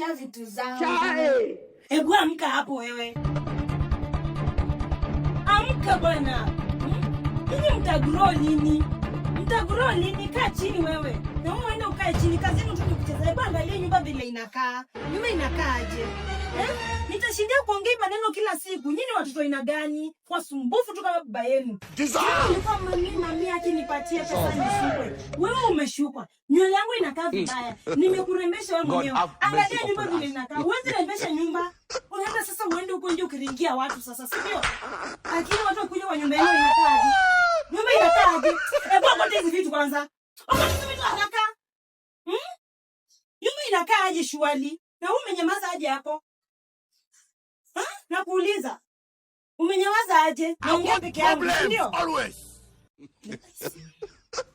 nimejaa vitu zangu. Hebu amka hapo wewe. Amka bwana. Ninyi mtagrow lini? Mtagrow lini? Kaa chini wewe. Na wewe uende ukae chini. Kazi yenu tu ni kucheza. Hebu angalia nyumba vile inakaa. Nyumba inakaaje? Nitashindia kuongea maneno kila siku. Nyinyi watoto ina gani? Wasumbufu tu kama baba yenu. Nilikuwa mami akinipatia pesa nishukwe. Wewe umeshukwa. Nywele yangu inakaa vibaya. Nimekurembesha wewe mwenyewe. Angalia nyumba vile inakaa. Uweze rembesha nyumba. Unaenda sasa uende huko nje ukiringia watu sasa, si ndio? Lakini watu wakuja kwa nyumba yenu inakaaje? Nyumba inakaaje? Hebu ngoja hizi vitu kwanza. Ngoja hizi vitu haraka. Nyumba inakaaje shwali? Na wewe umenyamaza aje hapo? Nakuuliza. Umenyamaza aje? Naongea peke yangu, ndio?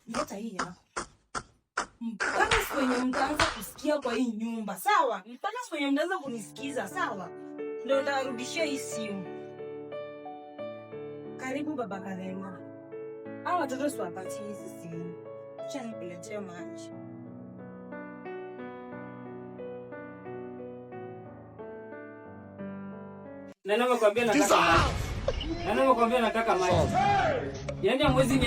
Ndio hii hapa. Mpaka kwenye mtaanza kusikia kwa hii nyumba, sawa? Mpaka kwenye mtaanza kunisikiza, sawa? Ndio narudishia hii simu. Karibu baba Karema. Hao watoto siwapatie hizi simu. Acha nikuletee maji. Nani amekwambia nataka maji? Nani amekwambia nataka maji? Yaani mwezi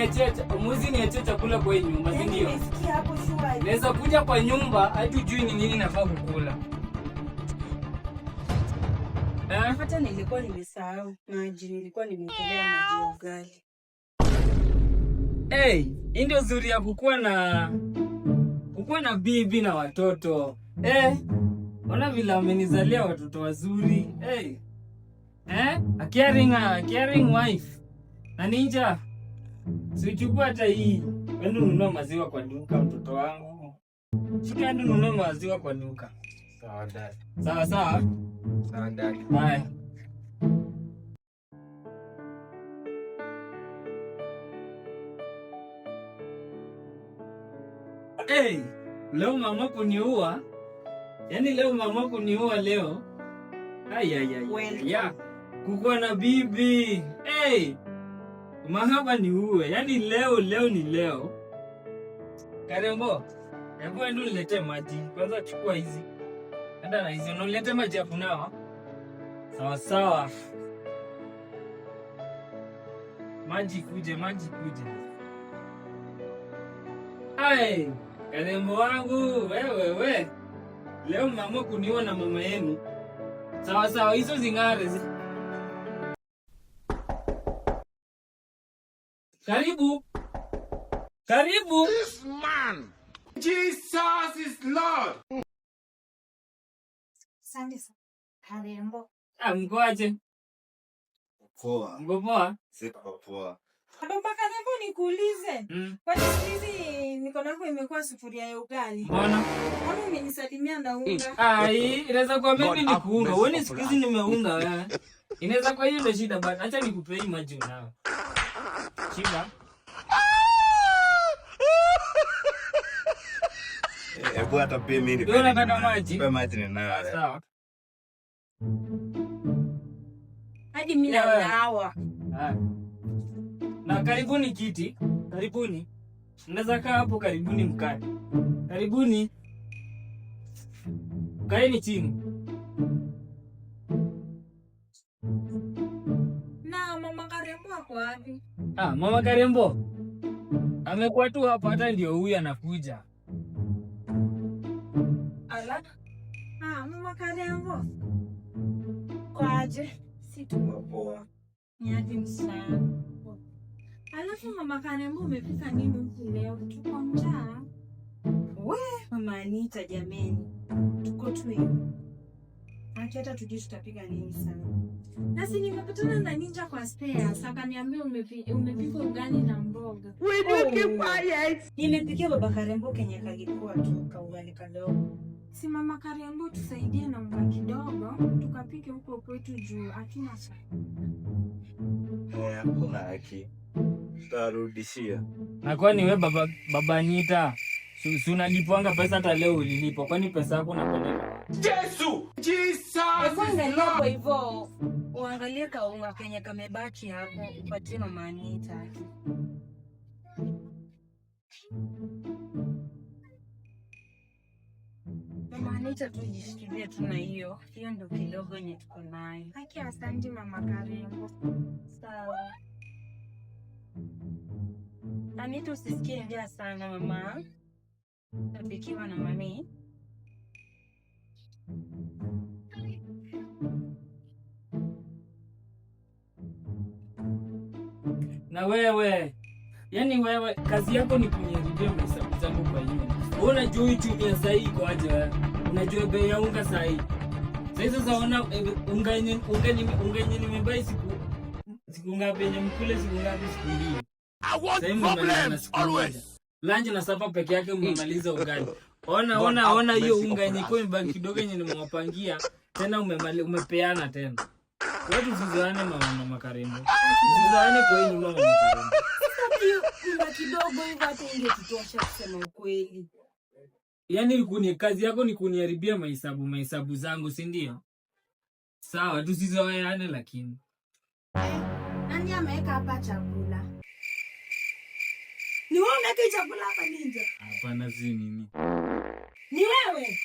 niachie chakula kwa hii nyumba, si ndio? Nimesikia hapo shwari. Naweza kuja kwa nyumba hatujui ni nini nafaa kukula. Hata nilikuwa nimesahau maji, nilikuwa nimekelea maji ya ugali. Hii ndio uzuri ya kukua na bibi na watoto. Ona vile amenizalia watoto wazuri. A caring wife. Na Ninja, sichukua hata hii. Wende ununue maziwa kwa duka mtoto wangu. Shika ndio ununue maziwa kwa duka. Sawa dad. Sawa. Sawa dad. Haya. Leo mama kuniua. Yaani leo mama kuniua leo. Ya. Kukua na bibi. Mahaba ni uwe. Yaani leo ni leo. Karembo. Hebu endo niletee maji. Kwanza chukua hizi. Enda na hizi. Unilete maji ya kunawa. Sawa. Maji kuje. Karembo wangu. Wewe. Leo mama kuniua na mama yenu. Sawa, hizo zingare. Karibu. This man. Jesus is Lord. Asante sana. Karembo. Mkoaje? Poa. Mko poa? Siko poa. Baba Karembo, nikuulize. Kwa hizi mikono yako imekuwa sufuria ya ugali. Mbona? Kama umenisalimia na unga. Inaweza kuwa mimi ni kuunga. Wewe siku hizi nimeunga wewe. Inaweza kuwa hiyo ndio shida, but acha nikupe hii maji unao. Shida. Hebu hata pia mimi ndio nataka maji. Kwa maji ni nayo. Sawa. Hadi mimi naonawa. Na karibuni kiti. Karibuni. Mnaweza kaa hapo, karibuni mkae. Karibuni. Kaeni chini. Na mama Karembo ako wapi? Mama Karembo amekuwa tu hapa, hata ndio huyu anakuja. Ala. Mama Karembo. Kwaje? Si tuko poa. Niaje msana. Alafu mama Karembo, umepika nini huku leo? Tuko njaa. Mama Anita, jameni. Tuko tu hivi. Hata tujui tutapika nini sana. Nasi nimepatana na Ninja kwa spares. Akaniambia umepika ugali na mboga. Nimepikia baba Karembo kenye kagikuwa tu kaugali kadogo. Si mama Karembo, tusaidie na unga kidogo tukapike huko kwetu juu hatuna sana. Hakuna haki. Tutarudishia. Na kwani wewe baba Anita, si unalipwanga pesa hata leo ulilipo? Kwani pesa yako unapeleka? Jesus! Angalia hapo hivyo. Uangalie kaunga kenye kamebaki hapo, upatie mama Anita. Mama Anita, tujishikilie tu na hiyo ndo kidogo yenye tuko nayo. Haki, asante mama Karembo. Sawa. Anita, usisikie njaa sana mama. Tapikiwa na mami. Na wewe, yani wewe kazi yako ni kuniharibia mahesabu zangu kwa hiyo. Wewe unajua uchumi ya sahi iko aje wewe? Unajua bei ya unga sahi. Sasa ona unga yenye nimebai siku ngapi yenye mkule siku ngapi siku mbili. Sasa mmemaliza always. Lunch na sapa peke yake mmemaliza ugali. Ona hiyo unga yenye kwa mbaki kidogo yenye nimewapangia tena umepeana tena. Wewe tusizoane mama Karembo. Tusizoane kwa hiyo mama Karembo. Sasa hiyo unga kidogo hivyo hata ingetutosha kusema ukweli. Yaani kazi yako ni kuniharibia mahesabu zangu, si ndio? Sawa, tusizoeane lakini. Nani ameweka hapa chakula? Ni wewe unaweka chakula hapa Ninja? Hapana, si mimi. Ni wewe?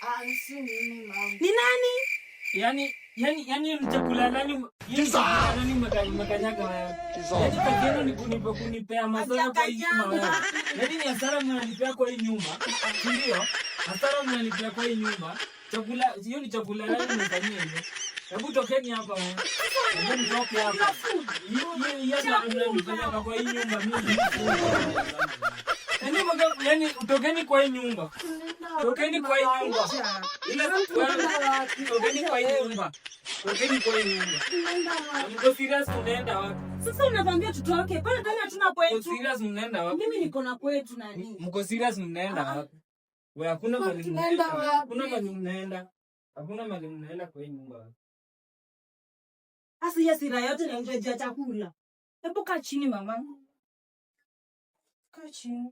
Si mimi mama. Ni nani? Yaani ni chakula nani? Nani mkanyaga wewe? Yaani kazi yenu ni kunipea mazao kwa hii nyumba wewe. Yaani ni hasara mnanipea kwa hii nyumba. Ndio? Hasara mnanipea kwa hii nyumba. Chakula, hiyo ni chakula nani mnafanyia hiyo? Hebu tokeni hapa wewe. Hebu mtoke hapa. Hiyo mnanipea kwa hii nyumba mimi. Yaani utokeni kwa hii nyumba. Tokeni kwa hii nyumba. Tokeni kwa hii nyumba. Tokeni kwa hii nyumba. Mko serious mnaenda wapi? Sasa unatuambia tutoke. Pale ndani hatuna kwetu. Mko serious mnaenda wapi? Mimi niko na kwetu nani? Mko serious mnaenda wapi? Wewe hakuna mahali mnaenda. Hakuna mahali mnaenda. Hakuna mahali mnaenda kwa hii nyumba. Asi hasira yote na ungeja chakula. Hebu kaa chini mama. Kaa chini.